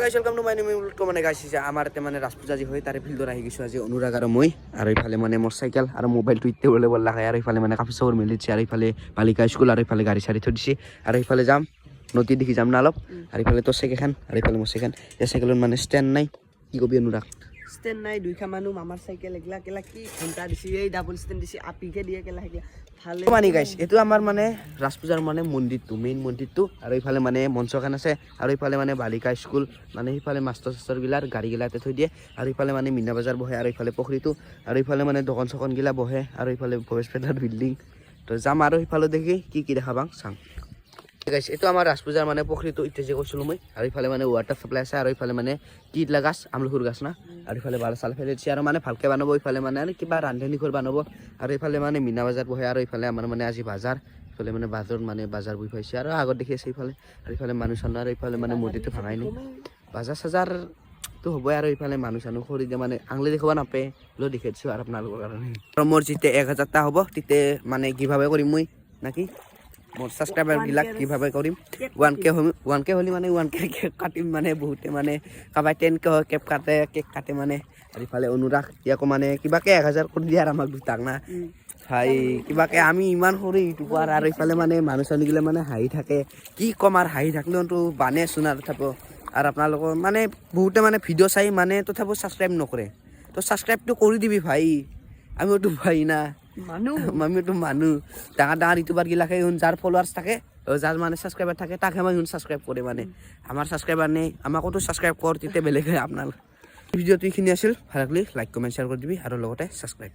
guys welcome to my new video মানে guys আমাৰ তে মানে ৰাজপূজা জি হয় তাৰে ফিল্ডৰ আহি গিছো আজি অনুৰাগ আৰু মই আৰু ইফালে মানে মোটৰসাইকেল আৰু মোবাইলটো ইতে বলে বল লাগাই আৰু ইফালে মানে কাপোৰ চাপোৰ মেলিছে আৰু ইফালে বালিকা স্কুল আৰু ইফালে গাড়ী চাৰি থৈ দিছে আৰু ইফালে যাম নদী দেখি যাম না অলপ আৰু ইফালে তো সাইকেলখান আৰু ইফালে মোটৰসাইকেল এই সাইকেলত মানে ষ্টেণ্ড নাই কি কবি অনুৰাগ ষ্টেণ্ড নাই দুইখা মানুহ মামাৰ চাইকেল এগলা কেলা কি ঘন্টা দিছি এই ডাবল ষ্টেণ্ড দিছি আপিকে দিয়ে কেলা হেগলা ভালে মানি গাইস এইটো আমাৰ মানে ৰাজপূজাৰ মানে মন্দিৰটো মেইন মন্দিৰটো আৰু ইফালে মানে মঞ্চখান আছে আৰু ইফালে মানে বালিকা স্কুল মানে ইফালে মাষ্টৰ চাষ্টৰ গিলাৰ গাড়ী গিলাতে থৈ দিয়ে আৰু ইফালে মানে মিনা বজাৰ বহে আৰু ইফালে পুখুৰীটো আৰু ইফালে মানে দোকান চকন গিলা বহে আৰু ইফালে ভৱেশ পেটাৰ বিল্ডিং তো যাম আৰু ইফালে দেখি কি দেখা পাম চাম গাইস এইটো আমাৰ ৰাজপূজাৰ মানে পুখুৰীটো ইতে যে কৈছিলো মই আৰু ইফালে মানে ৱাটাৰ সাপ্লাই আছে আৰু ইফালে মানে টিলা গাছ আমলখুৰ গাছ না আৰু ইফালে বালা চাল ফেলে দিছে আৰু মানে ভালকে বনাব ইফালে মানে কিবা ৰান্ধনী ঘৰ বনাব আৰু ইফালে মানে মিনা বজাৰ বহে আৰু ইফালে আমাৰ মানে আজি বাজাৰ ইফালে মানে বাজাৰত মানে বাজাৰ বহি পাইছে আৰু আগত দেখি আছে ইফালে আৰু ইফালে মানুহ চানুহ আৰু ইফালে মানে মূৰ্তিটো ভাঙাই নাই বাজাৰ চাজাৰ তো হ'বই আৰু ইফালে মানুহ চানুহ খৰি দিয়ে মানে আংলি দেখিব নাপায় লৈ দেখি দিছোঁ আৰু আপোনালোকৰ কাৰণে আৰু মোৰ যেতিয়া 1000টা হ'ব তেতিয়া মানে কিভাৱে কৰিম মই নাকি মোর সাবস্ক্রাইবার গিলাক কিভাবে করিম 1k হলি মানে 1k কেক কাটিম মানে বহুতে মানে কাবাই 10k কেক কাটে মানে আর ইফালে অনুরাগ ইয়াকো মানে কিবাকে 1000 করে দিয়ে আর আমাক দুটাক না ভাই কিবাকে আমি ইমান সৰু ইউটিউবার আর ইফালে মানে মানুহ চানুহ গিলা মানে হাঁহি থাকে কি কম আর হাঁহি থাকলেও তো বানে শোনা তথাপি আর আপোনালোকৰ মানে বহুতে মানে ভিডিও চাই মানে তথাপি সাবস্ক্ৰাইব নকৰে তো সাবস্ক্ৰাইবটো কৰি দিবি ভাই আমিওতো ভাই না আমিওতো মানুহ ডাঙৰ ডাঙৰ ইউটিউবাৰ গিলাকে যাৰ ফলোৱাৰ্স থাকে যাৰ মানে সাবস্ক্ৰাইবাৰ থাকে তাকে মই সাবস্ক্ৰাইব কৰে মানে আমাৰ সাবস্ক্ৰাইবাৰ নেই আমাকোতো সাবস্ক্ৰাইব কৰ তেতিয়া বেলেগ হয় আপোনাৰ ভিডিওটো এইখিনি আছিল ভাল লাগলি লাইক কমেন্ট শ্বেয়াৰ কৰি দিবি আৰু লগতে সাবস্ক্ৰাইব